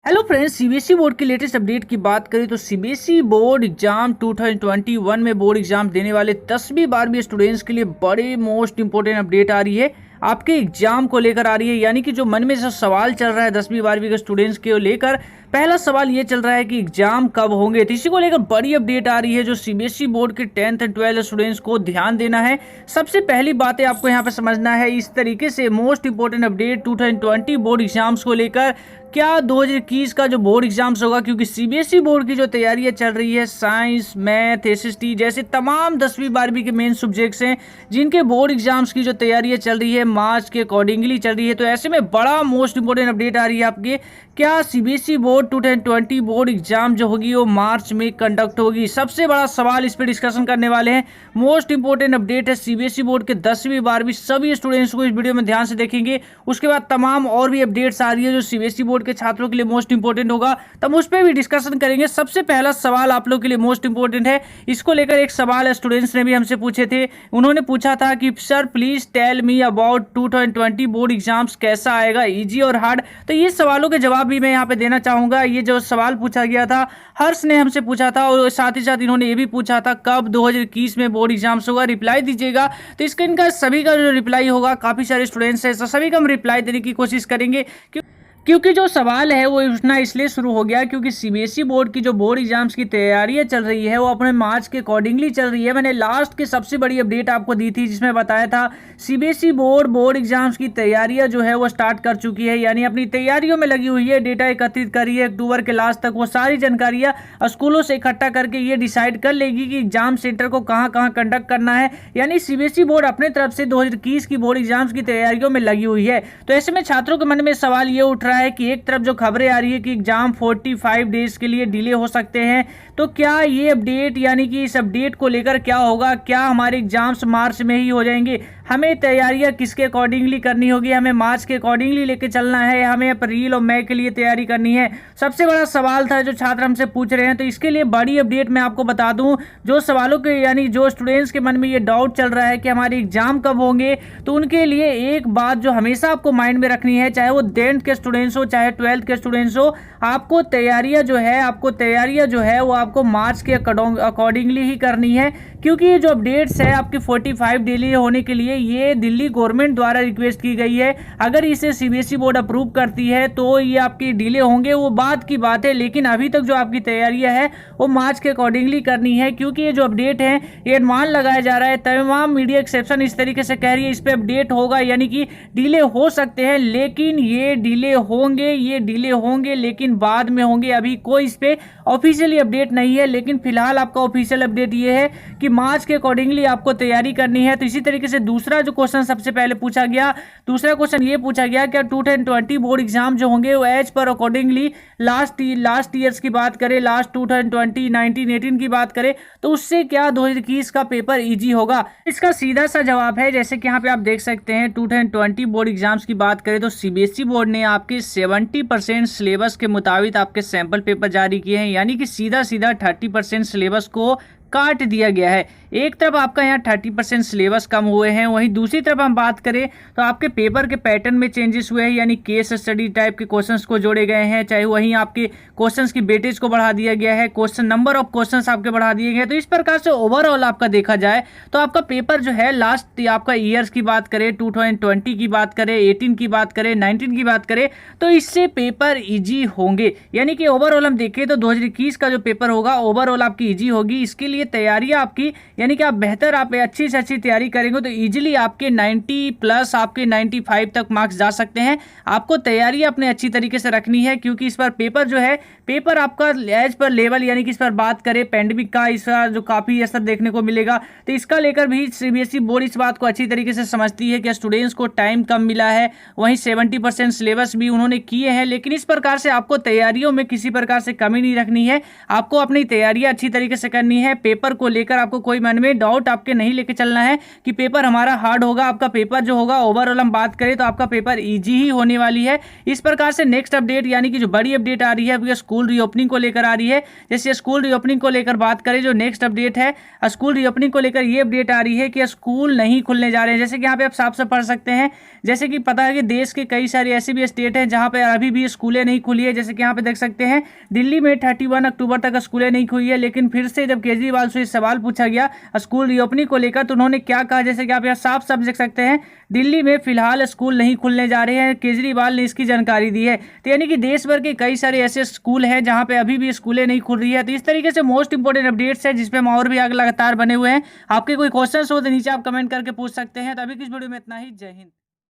Hello friends, CBSE board की latest update की बात करें तो सीबीएसई बोर्ड एग्जाम 2021 में बोर्ड एग्जाम देने वाले 10वीं 12वीं स्टूडेंट्स के लिए बड़े मोस्ट इंपोर्टेंट अपडेट आ रही है। आपके एग्जाम को लेकर आ रही है, यानी कि जो मन में जो सवाल चल रहा है 10वीं 12वीं के स्टूडेंट्स के लेकर, पहला सवाल ये चल रहा है कि एग्जाम कब होंगे। तो इसी को लेकर बड़ी अपडेट आ रही है जो सीबीएसई बोर्ड के 10th एंड 12th स्टूडेंट्स को ध्यान देना है। सबसे पहली बात है आपको यहाँ पे समझना है इस तरीके से most important update 2020 board exams को लेकर। क्या 2021 का जो बोर्ड एग्जाम्स होगा, क्योंकि सीबीएसई बोर्ड की जो तैयारियां चल रही है, साइंस, मैथ, एसएसटी जैसे तमाम 10वीं 12वीं के मेन सब्जेक्ट्स हैं जिनके बोर्ड एग्जाम्स की जो तैयारियां चल रही है मार्च के अकॉर्डिंगली चल रही है। तो ऐसे में बड़ा मोस्ट इंपोर्टेंट अपडेट आ रही है आपके, क्या सीबीएसई बोर्ड 2020 बोर्ड एग्जाम जो होगी वो मार्च में कंडक्ट होगी। सबसे बड़ा सवाल, इस पर डिस्कशन करने वाले हैं। मोस्ट इंपोर्टेंट अपडेट है सीबीएसई बोर्ड के 10वीं 12वीं सभी स्टूडेंट्स को इस वीडियो में ध्यान से देखेंगे। उसके बाद तमाम और भी अपडेट्स आ रही है जो सीबीएसई बोर्ड के छात्रों के लिए मोस्ट इंपोर्टेंट होगा, तब उस पर भी डिस्कशन करेंगे। सबसे पहला सवाल आप लोग के लिए मोस्ट इंपोर्टेंट है। इसको लेकर एक सवाल स्टूडेंट्स ने भी हमसे पूछे थे। उन्होंने पूछा था कि sir please tell me about 2020 board exams कैसा आएगा, इजी और हार्ड। तो ये सवालों के जवाब भी मैं यहाँ पे देना चाहूंगा। ये जो सवाल पूछा गया था, हर्ष ने हमसे पूछा था, और साथ ही साथ इन्होंने ये भी पूछा था कब 2021 में बोर्ड एग्जाम्स होगा, रिप्लाई दीजिएगा। तो इसका इनका सभी का जो रिप्लाई होगा, काफी सारे स्टूडेंट्स हैं, सभी का हम रिप्लाई देने की कोशिश करेंगे। क्योंकि जो सवाल है वो उठना इसलिए शुरू हो गया क्योंकि सीबीएसई बोर्ड की जो बोर्ड एग्जाम्स की तैयारियां चल रही है वो अपने मार्च के अकॉर्डिंगली चल रही है। मैंने लास्ट की सबसे बड़ी अपडेट आपको दी थी जिसमें बताया था सीबीएसई बोर्ड एग्जाम्स की तैयारियां जो है वो स्टार्ट कर चुकी है, यानी अपनी तैयारियों में लगी हुई है। डेटा एकत्रित कर रही है, अक्टूबर के लास्ट तक वो सारी जानकारियां स्कूलों से इकट्ठा करके ये डिसाइड कर लेगी कि एग्जाम सेंटर को कहाँ कहाँ कंडक्ट करना है। यानी सीबीएसई बोर्ड अपने तरफ से 2021 की बोर्ड एग्जाम्स की तैयारियों में लगी हुई है। तो ऐसे में छात्रों के मन में सवाल ये उठ रहा है कि एक तरफ जो खबरें आ रही है कि एग्जाम 45 डेज के लिए डिले हो सकते हैं, तो क्या ये अपडेट, यानी कि इस अपडेट को लेकर क्या होगा, क्या हमारे एग्जाम्स मार्च में ही हो जाएंगे? हमें तैयारियां किसके अकॉर्डिंगली करनी होगी? हमें मार्च के अकॉर्डिंगली लेके चलना है, हमें अप्रैल और मई के लिए तैयारी करनी है? सबसे बड़ा सवाल था जो छात्र हमसे पूछ रहे हैं। तो इसके लिए बड़ी अपडेट मैं आपको बता दूं, जो सवालों के, यानी जो स्टूडेंट्स के मन में ये डाउट चल रहा है कि हमारे एग्जाम कब होंगे, तो उनके लिए एक बात जो हमेशा आपको माइंड में रखनी है, चाहे वो 10th के स्टूडेंट्स हो चाहे 12th के स्टूडेंट्स हो, आपको तैयारियां जो है वो आपको मार्च के अकॉर्डिंगली ही करनी है। क्योंकि ये जो अपडेट्स है आपकी 45 डिले होने के लिए, ये दिल्ली गवर्नमेंट द्वारा रिक्वेस्ट की गई है। अगर इसे सीबीएसई बोर्ड अप्रूव करती है तो ये आपकी डिले होंगे, वो बात की बात है। लेकिन अभी तक जो आपकी तैयारियां है वो मार्च के अकॉर्डिंगली करनी है। क्योंकि ये जो अपडेट है ये अनुमान लगाया जा रहा है, तमाम मीडिया एक्सेप्शन इस तरीके से कह रही है इस पर अपडेट होगा, यानी कि डिले हो सकते हैं। लेकिन ये डिले होंगे लेकिन बाद में होंगे। अभी कोई इस पे ऑफिशियली अपडेट नहीं है, लेकिन फिलहाल आपका ऑफिशियल अपडेट ये है कि मार्च के अकॉर्डिंगली आपको तैयारी करनी है। तो इसी तरीके से दूसरा जो क्वेश्चन सबसे पहले पूछा गया, दूसरा क्वेश्चन ये पूछा गया कि 2020 बोर्ड एग्जाम जो होंगे वो as per accordingly last years की बात करें, लास्ट 2020 19 18 की बात करें, तो उससे क्या 2021 का पेपर इजी होगा? इसका सीधा सा जवाब है, जैसे कि यहाँ पे आप देख सकते हैं 2020 बोर्ड एग्जाम्स की बात करें तो सीबीएसई बोर्ड ने आपके 70% सिलेबस के मुताबिक आपके सैंपल पेपर जारी किए हैं, यानी कि सीधा 30% सिलेबस को काट दिया गया है। एक तरफ आपका यहाँ 30% सिलेबस कम हुए हैं, वहीं दूसरी तरफ हम बात करें तो आपके पेपर के पैटर्न में चेंजेस हुए हैं, यानी केस स्टडी टाइप के क्वेश्चंस को जोड़े गए हैं। चाहे वहीं आपके क्वेश्चंस की वेटेज को बढ़ा दिया गया है, क्वेश्चन नंबर ऑफ क्वेश्चंस आपके बढ़ा दिए गए। तो इस प्रकार से ओवरऑल आपका देखा जाए तो आपका पेपर जो है लास्ट आपका ईयर्स की बात करें, 2020 की बात करें, 18 की बात करें, 19 की बात करें, तो इससे पेपर ईजी होंगे। यानी कि ओवरऑल हम देखें तो 2021 का जो पेपर होगा ओवरऑल आपकी ईजी होगी। इसके लिए तैयारियां आपकी, यानी कि आप अच्छी से अच्छी तैयारी करेंगे तो इजीली आपके 90 प्लस, आपके 95 तक मार्क्स जा सकते हैं। आपको तैयारी अपने अच्छी तरीके से रखनी है, क्योंकि इस बार पेपर जो है, पेपर आपका एज पर लेवल, यानी कि इस पर बात करें पेंडेमिक का, इस बार जो काफी असर देखने को मिलेगा, तो इसका लेकर भी सीबीएसई बोर्ड इस बात को अच्छी तरीके से समझती है कि स्टूडेंट्स को टाइम कम मिला है। वहीं 70% सिलेबस भी उन्होंने किए हैं, लेकिन इस प्रकार से आपको तैयारियों में किसी प्रकार से कमी नहीं रखनी है। आपको अपनी तैयारियां अच्छी तरीके से करनी है। पेपर को लेकर आपको कोई मन में डाउट आपके नहीं लेके चलना है कि पेपर हमारा हार्ड होगा। आपका पेपर जो होगा ओवरऑल हम बात करें तो आपका पेपर ईजी ही होने वाली है। इस प्रकार से नेक्स्ट अपडेट यानी कि जो बड़ी अपडेट आ रही है वो स्कूल रीओपनिंग को लेकर आ रही है। जैसे स्कूल रीओपनिंग को लेकर बात करें, जो नेक्स्ट अपडेट है स्कूल रीओपनिंग को लेकर ये अपडेट आ रही है कि स्कूल नहीं खुलने जा रहे हैं। जैसे कि यहाँ पे आप साफ साफ पढ़ सकते हैं, जैसे कि पता है कि देश के कई सारे ऐसे भी स्टेट हैं जहाँ पे अभी भी स्कूलें नहीं खुली है। जैसे कि यहाँ पे देख सकते हैं दिल्ली में 31 अक्टूबर तक स्कूलें नहीं खुली है। लेकिन फिर से जब केजरीवाल से सवाल पूछा गया स्कूल रीओपनिंग को लेकर तो उन्होंने क्या कहा, जैसे कि आप यहाँ साफ साफ देख सकते हैं दिल्ली में फिलहाल स्कूल नहीं खुलने जा रहे हैं। केजरीवाल ने इसकी जानकारी दी है। तो यानी कि देश भर के कई सारे ऐसे स्कूल हैं जहाँ पे अभी भी स्कूलें नहीं खुल रही है। तो इस तरीके से मोस्ट इंपोर्टेंट अपडेट्स है जिसपे हम और भी आगे लगातार बने हुए हैं। आपके कोई क्वेश्चंस हो तो नीचे आप कमेंट करके पूछ सकते हैं। तो अभी किस वीडियो में इतना ही। जय हिंद।